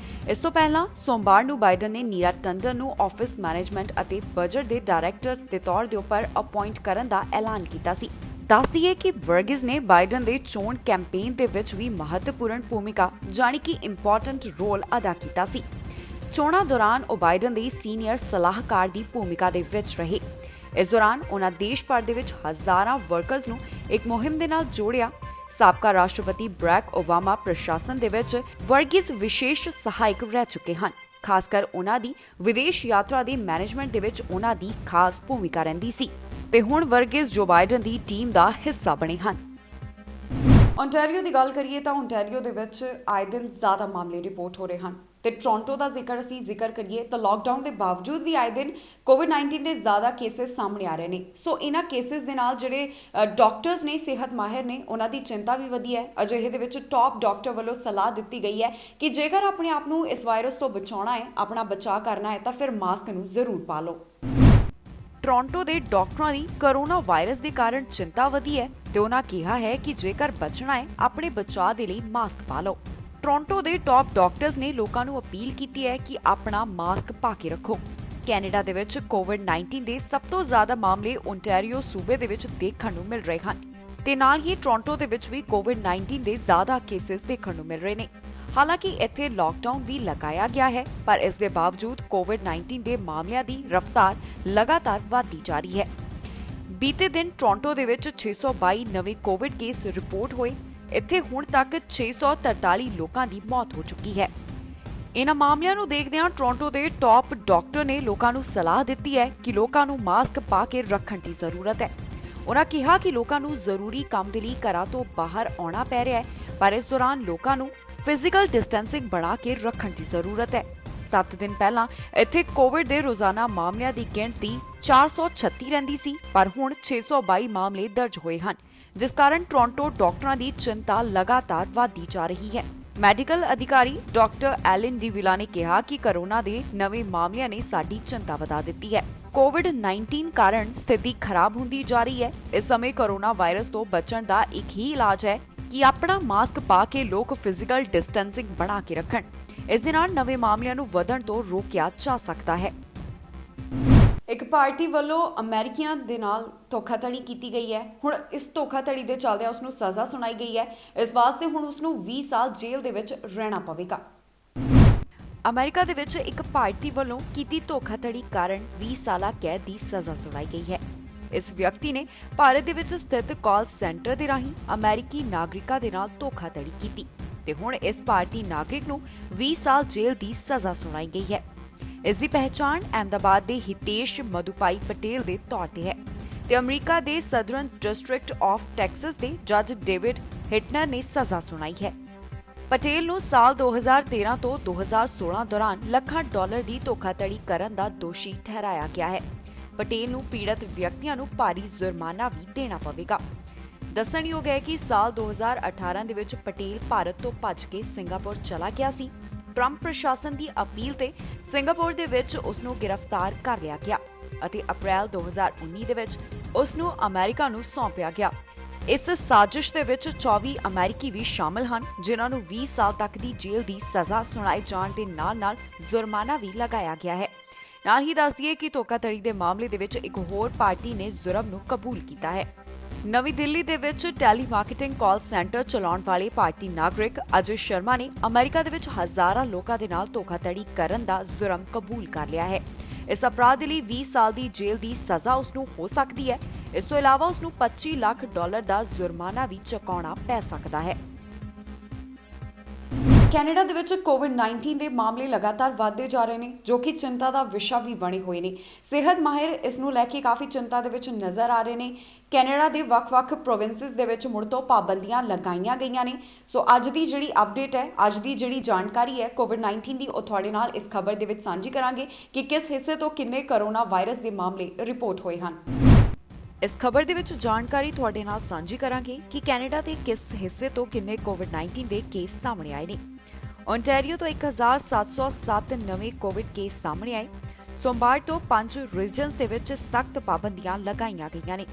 ਇਸ ਤੋਂ ਪਹਿਲਾਂ ਸੋਮਵਾਰ ਨੂੰ ਬਾਈਡਨ ਨੇ ਨੀਰਾ ਟੰਡਨ ਨੂੰ ਆਫਿਸ ਮੈਨੇਜਮੈਂਟ ਅਤੇ ਬਜਟ ਦੇ ਡਾਇਰੈਕਟਰ ਦੇ ਤੌਰ ਦੇ ਉੱਪਰ ਅਪਾਇੰਟ ਕਰਨ ਦਾ ਐਲਾਨ ਕੀਤਾ ਸੀ। ਦੱਸ ਦਈਏ ਕਿ ਵਰਗਿਸ ਨੇ ਬਾਈਡਨ ਦੇ ਚੋਣ ਕੈਂਪੇਨ ਦੇ ਵਿੱਚ ਵੀ ਮਹੱਤਵਪੂਰਨ ਭੂਮਿਕਾ ਜਾਣੀ ਕਿ ਇੰਪੋਰਟੈਂਟ ਰੋਲ ਅਦਾ ਕੀਤਾ ਸੀ। ਚੋਣਾਂ ਦੌਰਾਨ ਉਹ ਬਾਈਡਨ ਦੇ ਸੀਨੀਅਰ ਸਲਾਹਕਾਰ ਦੀ ਭੂਮਿਕਾ ਦੇ ਵਿੱਚ ਰਹੇ। ਇਸ ਦੌਰਾਨ ਉਹਨਾਂ ਦੇਸ਼ ਭਰ ਦੇ ਵਿੱਚ ਹਜ਼ਾਰਾਂ ਵਰਕਰਸ ਨੂੰ ਇੱਕ ਮੁਹਿੰਮ ਦੇ ਨਾਲ ਜੋੜਿਆ। ਸਾਬਕਾ ਰਾਸ਼ਟਰਪਤੀ ਬਰੈਕ ਓਬਾਮਾ ਪ੍ਰਸ਼ਾਸਨ ਦੇ ਵਿੱਚ ਵਰਗਿਸ ਵਿਸ਼ੇਸ਼ ਸਹਾਇਕ ਰਹਿ ਚੁੱਕੇ ਹਨ। ਖਾਸ ਕਰ ਉਹਨਾਂ ਦੀ ਵਿਦੇਸ਼ ਯਾਤਰਾ ਦੇ ਮੈਨੇਜਮੈਂਟ ਦੇ ਵਿੱਚ ਉਹਨਾਂ ਦੀ ਖਾਸ ਭੂਮਿਕਾ ਰਹਿੰਦੀ ਸੀ ਤੇ ਹੁਣ ਵਰਗਿਸ ਜੋ ਬਾਈਡਨ ਦੀ ਟੀਮ ਦਾ ਹਿੱਸਾ ਬਣੇ ਹਨ। ਓਨਟਾਰੀਓ ਦੀ ਗੱਲ ਕਰੀਏ ਤਾਂ ਓਨਟਾਰੀਓ ਦੇ ਵਿੱਚ ਆਏ ਦਿਨ ਜ਼ਿਆਦਾ ਮਾਮਲੇ ਰਿਪੋਰਟ ਹੋ ਰਹੇ ਹਨ। ਤੇ ਟੋਰਾਂਟੋ ਦਾ ਜ਼ਿਕਰ ਕਰੀਏ ਤਾਂ ਲਾਕਡਾਊਨ ਦੇ ਬਾਵਜੂਦ ਵੀ ਆਏ ਦਿਨ ਕੋਵਿਡ-19 ਦੇ ਜ਼ਿਆਦਾ ਕੇਸਿਸ ਸਾਹਮਣੇ ਆ ਰਹੇ ਨੇ। ਸੋ ਇਹਨਾਂ ਕੇਸਿਸ ਦੇ ਨਾਲ ਜਿਹੜੇ ਡਾਕਟਰਸ ਨੇ, ਸਿਹਤ ਮਾਹਿਰ ਨੇ, ਉਹਨਾਂ ਦੀ ਚਿੰਤਾ ਵੀ ਵਧੀ ਹੈ। ਅਜਿਹੇ ਦੇ ਵਿੱਚ ਟਾਪ ਡਾਕਟਰ ਵੱਲੋਂ ਸਲਾਹ ਦਿੱਤੀ ਗਈ ਹੈ ਕਿ ਜੇਕਰ ਆਪਣੇ ਆਪ ਨੂੰ ਇਸ ਵਾਇਰਸ ਤੋਂ ਬਚਾਉਣਾ ਹੈ, ਆਪਣਾ ਬਚਾਅ ਕਰਨਾ ਹੈ, ਤਾਂ ਫਿਰ ਮਾਸਕ ਨੂੰ ਜ਼ਰੂਰ ਪਾ ਲਓ। ਟੋਰਾਂਟੋ ਦੇ ਡਾਕਟਰਾਂ ਦੀ ਕੋਰੋਨਾ ਵਾਇਰਸ ਦੇ ਕਾਰਨ ਚਿੰਤਾ ਵਧੀ ਹੈ ਤੇ ਉਹਨਾਂ ਕਿਹਾ ਹੈ ਕਿ ਜੇਕਰ ਬਚਣਾ ਹੈ, ਆਪਣੇ ਬਚਾਅ ਦੇ ਲਈ ਮਾਸਕ ਪਾ ਲਓ। ਟੋਰਾਂਟੋ ਦੇ ਟਾਪ ਡਾਕਟਰਸ ਨੇ ਲੋਕਾਂ ਨੂੰ ਅਪੀਲ ਕੀਤੀ ਹੈ ਕਿ ਆਪਣਾ ਮਾਸਕ ਪਾ ਕੇ ਰੱਖੋ। ਕੈਨੇਡਾ ਦੇ ਵਿੱਚ ਕੋਵਿਡ-19 ਦੇ ਸਭ ਤੋਂ ਜ਼ਿਆਦਾ ਮਾਮਲੇ ਓਨਟਾਰੀਓ ਸੂਬੇ ਦੇ ਵਿੱਚ ਦੇਖਣ ਨੂੰ ਮਿਲ ਰਹੇ ਹਨ ਤੇ ਨਾਲ ਹੀ ਟੋਰਾਂਟੋ ਦੇ ਵਿੱਚ ਵੀ ਕੋਵਿਡ-19 ਦੇ ਜ਼ਿਆਦਾ ਕੇਸਿਸ ਦੇਖਣ ਨੂੰ ਮਿਲ ਰਹੇ ਨੇ। ਹਾਲਾਂਕਿ ਇੱਥੇ ਲਾਕਡਾਊਨ ਵੀ ਲਗਾਇਆ ਗਿਆ ਹੈ, ਪਰ ਇਸ ਦੇ ਬਾਵਜੂਦ ਕੋਵਿਡ-19 ਦੇ ਮਾਮਲਿਆਂ ਦੀ ਰਫ਼ਤਾਰ ਲਗਾਤਾਰ ਵਧਦੀ ਜਾ ਰਹੀ ਹੈ। ਬੀਤੇ ਦਿਨ ਟੋਰਾਂਟੋ ਦੇ ਵਿੱਚ 622 ਨਵੇਂ ਕੋਵਿਡ ਕੇਸ ਰਿਪੋਰਟ ਹੋਏ। ਇੱਥੇ ਹੁਣ ਤੱਕ 643 ਲੋਕਾਂ ਦੀ ਮੌਤ ਹੋ ਚੁੱਕੀ ਹੈ। ਇਹਨਾਂ ਮਾਮਲਿਆਂ ਨੂੰ ਦੇਖਦਿਆਂ ਟੋਰਾਂਟੋ ਦੇ ਟਾਪ ਡਾਕਟਰ ਨੇ ਲੋਕਾਂ ਨੂੰ ਸਲਾਹ ਦਿੱਤੀ ਹੈ ਕਿ ਲੋਕਾਂ ਨੂੰ ਮਾਸਕ ਪਾ ਕੇ ਰੱਖਣ ਦੀ ਜ਼ਰੂਰਤ ਹੈ। ਉਹਨਾਂ ਕਿਹਾ ਕਿ ਲੋਕਾਂ ਨੂੰ ਜ਼ਰੂਰੀ ਕੰਮ ਦੇ ਲਈ ਘਰਾਂ ਤੋਂ ਬਾਹਰ ਆਉਣਾ ਪੈ ਰਿਹਾ ਹੈ, ਪਰ ਇਸ ਦੌਰਾਨ ਲੋਕਾਂ ਨੂੰ ਫਿਜ਼ੀਕਲ ਡਿਸਟੈਂਸਿੰਗ ਬਣਾ ਕੇ ਰੱਖਣ ਦੀ ਜ਼ਰੂਰਤ ਹੈ। 7 ਦਿਨ ਪਹਿਲਾਂ ਇੱਥੇ ਕੋਵਿਡ ਦੇ ਰੋਜ਼ਾਨਾ ਮਾਮਲਿਆਂ ਦੀ ਗਿਣਤੀ 436 ਰਹਿੰਦੀ ਸੀ, ਪਰ ਹੁਣ 622 ਮਾਮਲੇ ਦਰਜ ਹੋਏ ਹਨ, ਜਿਸ ਕਾਰਨ ਟੋਰਾਂਟੋ ਡਾਕਟਰਾਂ ਦੀ ਚਿੰਤਾ ਲਗਾਤਾਰ ਵਧਦੀ ਜਾ ਰਹੀ ਹੈ। ਮੈਡੀਕਲ ਅਧਿਕਾਰੀ ਡਾਕਟਰ ਐਲਨ ਡੀ ਵਿਲਾ ਨੇ ਕਿਹਾ ਕਿ ਕੋਰੋਨਾ ਦੇ ਨਵੇਂ ਮਾਮਲਿਆਂ ਨੇ ਸਾਡੀ ਚਿੰਤਾ ਵਧਾ ਦਿੱਤੀ ਹੈ। ਕੋਵਿਡ-19 ਕਾਰਨ ਸਥਿਤੀ ਖਰਾਬ ਹੁੰਦੀ ਜਾ ਰਹੀ ਹੈ। ਇਸ ਸਮੇਂ ਕੋਰੋਨਾ ਵਾਇਰਸ ਤੋਂ ਬਚਣ ਦਾ ਇੱਕ ਹੀ ਇਲਾਜ ਹੈ ਕਿ ਆਪਣਾ ਮਾਸਕ ਪਾ ਕੇ ਲੋਕ ਫਿਜ਼ੀਕਲ ਡਿਸਟੈਂਸਿੰਗ ਬਣਾ ਕੇ ਰੱਖਣ। ਇਸ ਦੇ ਨਾਲ ਨਵੇਂ ਮਾਮਲਿਆਂ ਨੂੰ ਵਧਣ ਤੋਂ ਰੋਕਿਆ ਜਾ ਸਕਦਾ ਹੈ। ਇੱਕ ਪਾਰਟੀ ਵੱਲੋਂ ਅਮਰੀਕੀਆਂ ਦੇ ਨਾਲ ਧੋਖਾਧੜੀ ਕੀਤੀ ਗਈ ਹੈ। ਹੁਣ ਇਸ ਧੋਖਾਧੜੀ ਦੇ ਚੱਲਦਿਆਂ ਉਸ ਨੂੰ ਸਜ਼ਾ ਸੁਣਾਈ ਗਈ ਹੈ। ਇਸ ਵਾਸਤੇ ਹੁਣ ਉਸ ਨੂੰ 20 ਸਾਲ ਜੇਲ੍ਹ ਦੇ ਵਿੱਚ ਰਹਿਣਾ ਪਵੇਗਾ। ਅਮਰੀਕਾ ਦੇ ਵਿੱਚ ਇੱਕ ਪਾਰਟੀ ਵੱਲੋਂ ਕੀਤੀ ਧੋਖਾਧੜੀ ਕਾਰਨ 20 ਸਾਲਾ ਕੈਦ ਦੀ ਸਜ਼ਾ ਸੁਣਾਈ ਗਈ ਹੈ। ਇਸ ਵਿਅਕਤੀ ਨੇ ਭਾਰਤ ਦੇ ਵਿੱਚ ਸਥਿਤ ਕਾਲ ਸੈਂਟਰ ਦੇ ਰਾਹੀਂ ਅਮਰੀਕੀ ਨਾਗਰਿਕਾਂ ਦੇ ਨਾਲ ਧੋਖਾਧੜੀ ਕੀਤੀ ਤੇ ਹੁਣ ਇਸ ਭਾਰਤੀ ਨਾਗਰਿਕ ਨੂੰ 20 ਸਾਲ ਜੇਲ੍ਹ ਦੀ ਸਜ਼ਾ ਸੁਣਾਈ ਗਈ ਹੈ। ਇਸ ਦੀ ਪਹਿਚਾਣ ਅਹਿਮਦਾਬਾਦ ਦੇ ਹਿਤੇਸ਼ ਮਧੂਪਾਈ ਪਟੇਲ ਦੇ ਤੌਰ ਤੇ ਹੈ ਤੇ ਅਮਰੀਕਾ ਦੇ ਸਦਰਨ ਡਿਸਟ੍ਰਿਕਟ ਆਫ ਟੈਕਸਸ ਦੇ ਜੱਜ ਡੇਵਿਡ ਹਿਟਨਰ ਨੇ ਸਜ਼ਾ ਸੁਣਾਈ ਹੈ। ਪਟੇਲ ਨੂੰ ਸਾਲ 2013 ਤੋਂ 2016 ਦੌਰਾਨ ਲੱਖਾਂ ਡਾਲਰ ਦੀ ਧੋਖਾਧੜੀ ਕਰਨ ਦਾ ਦੋਸ਼ੀ ਠਹਿਰਾਇਆ ਗਿਆ ਹੈ। ਪਟੇਲ ਨੂੰ ਪੀੜਤ ਵਿਅਕਤੀਆਂ ਨੂੰ ਭਾਰੀ ਜੁਰਮਾਨਾ ਵੀ ਦੇਣਾ ਪਵੇਗਾ। ਦੱਸਣਯੋਗ ਹੈ ਕਿ ਸਾਲ 2018 ਦੇ ਵਿੱਚ ਪਟੇਲ ਭਾਰਤ ਤੋਂ ਭੱਜ ਕੇ ਸਿੰਗਾਪੁਰ ਚਲਾ ਗਿਆ ਸੀ। ਟਰੰਪ ਪ੍ਰਸ਼ਾਸਨ ਦੀ ਅਪੀਲ ਤੇ ਸਿੰਗਾਪੁਰ ਦੇ ਵਿੱਚ ਉਸ ਨੂੰ ਗ੍ਰਿਫਤਾਰ ਕਰ ਲਿਆ ਗਿਆ ਅਤੇ ਅਪ੍ਰੈਲ 2019 ਦੇ ਵਿੱਚ ਉਸ ਨੂੰ ਅਮਰੀਕਾ ਨੂੰ ਸੌਂਪਿਆ ਗਿਆ। ਇਸ ਸਾਜ਼ਿਸ਼ ਦੇ ਵਿੱਚ 24 ਅਮਰੀਕੀ ਵੀ ਸ਼ਾਮਲ ਹਨ, ਜਿਨ੍ਹਾਂ ਨੂੰ 20 ਸਾਲ ਤੱਕ ਦੀ ਜੇਲ੍ਹ ਦੀ ਸਜ਼ਾ ਸੁਣਾਏ ਜਾਣ ਦੇ ਨਾਲ-ਨਾਲ ਜੁਰਮਾਨਾ ਵੀ ਲਗਾਇਆ ਗਿਆ ਹੈ। ਨਾਲ ਹੀ ਦੱਸ ਦਈਏ ਕਿ ਧੋਖਾਧੜੀ ਦੇ ਮਾਮਲੇ ਦੇ ਵਿੱਚ ਇੱਕ ਹੋਰ ਪਾਰਟੀ ਨੇ ਜੁਰਮ ਨੂੰ ਕਬੂਲ ਕੀਤਾ ਹੈ। ਨਵੀਂ ਦਿੱਲੀ ਦੇ ਵਿੱਚ ਟੈਲੀਮਾਰਕੀਟਿੰਗ ਕਾਲ ਸੈਂਟਰ ਚਲਾਉਣ ਵਾਲੇ ਭਾਰਤੀ ਨਾਗਰਿਕ ਅਜੇ ਸ਼ਰਮਾ ਨੇ ਅਮਰੀਕਾ ਦੇ ਵਿੱਚ ਹਜ਼ਾਰਾਂ ਲੋਕਾਂ ਦੇ ਨਾਲ ਧੋਖਾਧੜੀ ਕਰਨ ਦਾ ਜੁਰਮ ਕਬੂਲ ਕਰ ਲਿਆ ਹੈ। ਇਸ ਅਪਰਾਧ ਲਈ 20 ਸਾਲ ਦੀ ਜੇਲ੍ਹ ਦੀ ਸਜ਼ਾ ਉਸ ਨੂੰ ਹੋ ਸਕਦੀ ਹੈ। ਇਸ ਤੋਂ ਇਲਾਵਾ ਉਸ ਨੂੰ 25 ਲੱਖ ਡਾਲਰ ਦਾ ਜੁਰਮਾਨਾ ਵੀ ਚੁਕਾਉਣਾ ਪੈ ਸਕਦਾ ਹੈ। ਕੈਨੇਡਾ ਦੇ ਵਿੱਚ ਕੋਵਿਡ-19 ਦੇ ਮਾਮਲੇ ਲਗਾਤਾਰ ਵਧਦੇ ਜਾ ਰਹੇ ਨੇ, ਜੋ ਕਿ ਚਿੰਤਾ ਦਾ ਵਿਸ਼ਾ ਵੀ ਬਣੇ ਹੋਏ ਨੇ। ਸਿਹਤ ਮਾਹਿਰ ਇਸ ਨੂੰ ਲੈ ਕੇ ਕਾਫੀ ਚਿੰਤਾ ਦੇ ਵਿੱਚ ਨਜ਼ਰ ਆ ਰਹੇ ਨੇ। ਕੈਨੇਡਾ ਦੇ ਵੱਖ-ਵੱਖ ਪ੍ਰੋਵਿੰਸਿਸ ਦੇ ਵਿੱਚ ਮੁੜ ਤੋਂ ਪਾਬੰਦੀਆਂ ਲਗਾਈਆਂ ਗਈਆਂ ਨੇ। ਸੋ ਅੱਜ ਦੀ ਜਿਹੜੀ ਅਪਡੇਟ ਹੈ, ਅੱਜ ਦੀ ਜਿਹੜੀ ਜਾਣਕਾਰੀ ਹੈ ਕੋਵਿਡ-19 ਦੀ, ਉਹ ਤੁਹਾਡੇ ਨਾਲ ਇਸ ਖਬਰ ਦੇ ਵਿੱਚ ਸਾਂਝੀ ਕਰਾਂਗੇ ਕਿ ਕਿਸ ਹਿੱਸੇ ਤੋਂ ਕਿੰਨੇ ਕੋਰੋਨਾ ਵਾਇਰਸ ਦੇ ਮਾਮਲੇ ਰਿਪੋਰਟ ਹੋਏ ਹਨ। ਇਸ ਖਬਰ ਦੇ ਵਿੱਚ ਜਾਣਕਾਰੀ ਤੁਹਾਡੇ ਨਾਲ ਸਾਂਝੀ ਕਰਾਂਗੇ ਕਿ ਕੈਨੇਡਾ ਦੇ ਕਿਸ ਹਿੱਸੇ ਤੋਂ ਕਿੰਨੇ ਕੋਵਿਡ-19 ਦੇ ਕੇਸ ਸਾਹਮਣੇ ਆਏ ਨੇ। ਓਨਟਾਰੀਓ ਤੋਂ 1707 ਨਵੇਂ ਕੋਵਿਡ ਕੇਸ ਸਾਹਮਣੇ ਆਏ। ਸੋਮਵਾਰ ਤੋਂ 5 ਰੀਜਨਸ ਦੇ ਵਿੱਚ ਸਖਤ ਪਾਬੰਦੀਆਂ ਲਗਾਈਆਂ ਗਈਆਂ ਨੇ।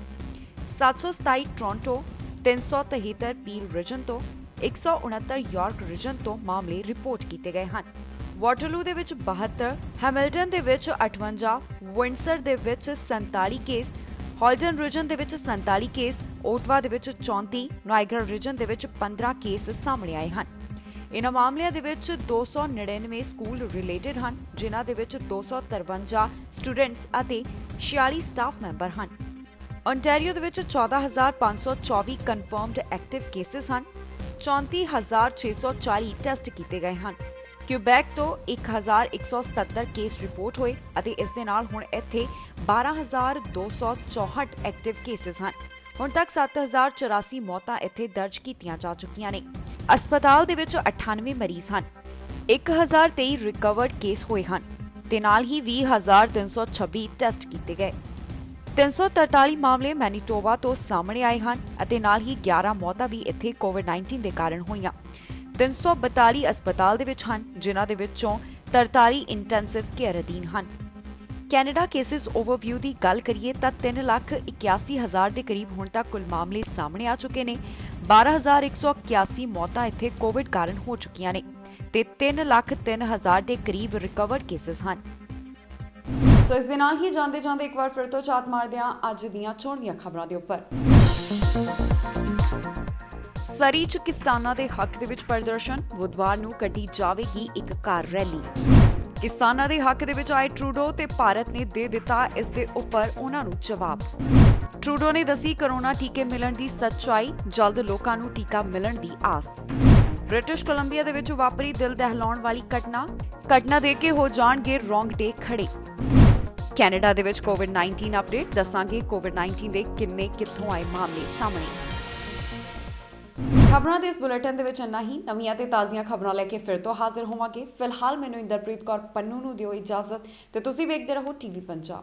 727 ਟੋਰਾਂਟੋ, 373 ਪੀਲ ਰੀਜਨ ਤੋਂ, 169 ਯਾਰਕ ਰੀਜਨ ਤੋਂ ਮਾਮਲੇ ਰਿਪੋਰਟ ਕੀਤੇ ਗਏ ਹਨ। ਵਾਟਰਲੂ ਦੇ ਵਿੱਚ 72, ਹੈਮਿਲਟਨ ਦੇ ਵਿੱਚ 58, ਵਿੰਡਸਰ ਦੇ ਵਿੱਚ 47 ਕੇਸ, ਹਾਲਡਨ ਰੀਜਨ ਦੇ ਵਿੱਚ 47 ਕੇਸ, ਓਟਵਾ ਦੇ ਵਿੱਚ 34, ਨਾਇਗਰਾ ਰੀਜਨ ਦੇ ਵਿੱਚ 15 ਕੇਸ ਸਾਹਮਣੇ ਆਏ ਹਨ। ਇਨ੍ਹਾਂ ਮਾਮਲਿਆਂ ਦੇ ਵਿੱਚ 299 ਸਕੂਲ ਰਿਲੇਟਡ ਹਨ, ਜਿਨ੍ਹਾਂ ਦੇ ਵਿੱਚ 253 ਸਟੂਡੈਂਟਸ ਅਤੇ 46 ਸਟਾਫ ਮੈਂਬਰ ਹਨ। ਓਨਟਾਰੀਓ ਦੇ ਵਿੱਚ 14,524 ਕਨਫਰਮਡ ਐਕਟਿਵ ਕੇਸਿਸ ਹਨ। 34,640 ਟੈਸਟ ਕੀਤੇ ਗਏ ਹਨ। ਕਿਊਬੈਕ ਤੋਂ 1,177 ਕੇਸ ਰਿਪੋਰਟ ਹੋਏ ਅਤੇ ਇਸ ਦੇ ਨਾਲ ਹੁਣ ਇੱਥੇ 12,264 ਐਕਟਿਵ ਕੇਸਿਸ ਹਨ। ਹੁਣ ਤੱਕ 7,084 ਮੌਤਾਂ ਇੱਥੇ ਦਰਜ ਕੀਤੀਆਂ ਜਾ ਚੁੱਕੀਆਂ ਨੇ। ਹਸਪਤਾਲ ਦੇ ਵਿੱਚ 98 ਮਰੀਜ਼ ਹਨ। 1023 ਰਿਕਵਰਡ ਕੇਸ ਹੋਏ ਹਨ ਤੇ ਨਾਲ ਹੀ 20326 ਟੈਸਟ ਕੀਤੇ ਗਏ। 343 ਮਾਮਲੇ ਮੈਨੀਟੋਬਾ ਤੋਂ ਸਾਹਮਣੇ ਆਏ ਹਨ ਅਤੇ ਨਾਲ ਹੀ 11 ਮੌਤਾਂ ਵੀ ਇੱਥੇ ਕੋਵਿਡ-19 ਦੇ ਕਾਰਨ ਹੋਈਆਂ। 342 ਹਸਪਤਾਲ ਦੇ ਵਿੱਚ ਹਨ, ਜਿਨ੍ਹਾਂ ਦੇ ਵਿੱਚੋਂ 43 ਇੰਟੈਂਸਿਵ ਕੇਅਰ ਅਧੀਨ ਹਨ। ਕੈਨੇਡਾ ਕੇਸਿਸ ਓਵਰਵਿਊ ਦੀ ਗੱਲ ਕਰੀਏ ਤਾਂ 3,81,000 ਦੇ ਕਰੀਬ ਹੁਣ ਤੱਕ ਕੁੱਲ ਮਾਮਲੇ ਸਾਹਮਣੇ ਆ ਚੁੱਕੇ ਨੇ। 12,181 ਮੌਤਾਂ ਇੱਥੇ ਕੋਵਿਡ ਕਾਰਨ ਹੋ ਚੁੱਕੀਆਂ ਨੇ ਤੇ 3,03,000 ਦੇ ਕਰੀਬ ਰਿਕਵਰਡ ਕੇਸਿਸ ਹਨ। ਸੋ ਇਸ ਦੇ ਨਾਲ ਹੀ ਜਾਂਦੇ ਇੱਕ ਵਾਰ ਫਿਰ ਤੋਂ ਝਾਤ ਮਾਰਦੇ ਹਾਂ ਅੱਜ ਦੀਆਂ ਚੋਣਵੀਆਂ ਖਬਰਾਂ ਦੇ ਉੱਪਰ। ਸਰੀ 'ਚ ਕਿਸਾਨਾਂ ਦੇ ਹੱਕ ਦੇ ਵਿੱਚ ਪ੍ਰਦਰਸ਼ਨ, ਬੁੱਧਵਾਰ ਨੂੰ ਕੱਢੀ ਜਾਵੇਗੀ ਇੱਕ ਕਾਰ ਰੈਲੀ। ਕਿਸਾਨਾਂ ਦੇ ਹੱਕ ਦੇ ਵਿੱਚ ਆਏ ਟਰੂਡੋ ਤੇ ਭਾਰਤ ਨੇ ਦੇ ਦਿੱਤਾ ਇਸ ਦੇ ਉੱਪਰ ਉਹਨਾਂ ਨੂੰ ਜਵਾਬ। ਟਰੂਡੋ ਨੇ ਦੱਸੀ ਕਰੋਨਾ ਟੀਕੇ ਮਿਲਣ ਦੀ ਸੱਚਾਈ, ਜਲਦ ਲੋਕਾਂ ਨੂੰ ਟੀਕਾ ਮਿਲਣ ਦੀ ਆਸ। ਬ੍ਰਿਟਿਸ਼ ਕੋਲੰਬੀਆ ਦੇ ਵਿੱਚ ਵਾਪਰੀ ਦਿਲ ਦਹਿਲਾਉਣ ਵਾਲੀ ਘਟਨਾ ਦੇਖ ਕੇ ਹੋ ਜਾਣਗੇ ਰੌਂਗਟੇ ਖੜੇ। ਕੈਨੇਡਾ ਦੇ ਵਿੱਚ ਕੋਵਿਡ-19 ਅਪਡੇਟ, ਦੱਸਾਂਗੇ ਕੋਵਿਡ-19 ਦੇ ਕਿੱਥੋਂ ਆਏ ਮਾਮਲੇ ਸਾਹਮਣੇ। ਖਬਰਾਂ ਦੇ ਇਸ ਬੁਲੇਟਿਨ ਦੇ ਵਿੱਚ ਇੰਨਾ ਹੀ। ਨਵੀਆਂ ਤੇ ਤਾਜ਼ੀਆਂ ਖਬਰਾਂ ਲੈ ਕੇ ਫਿਰ ਤੋਂ ਹਾਜ਼ਰ ਹੋਵਾਂਗੇ। ਫਿਲਹਾਲ ਮੈਨੂੰ ਇੰਦਰਪ੍ਰੀਤ ਕੌਰ ਪੰਨੂ ਨੂੰ ਦਿਓ ਇਜਾਜ਼ਤ ਤੇ ਤੁਸੀਂ ਵੇਖਦੇ ਰਹੋ ਟੀਵੀ ਪੰਜਾਬ।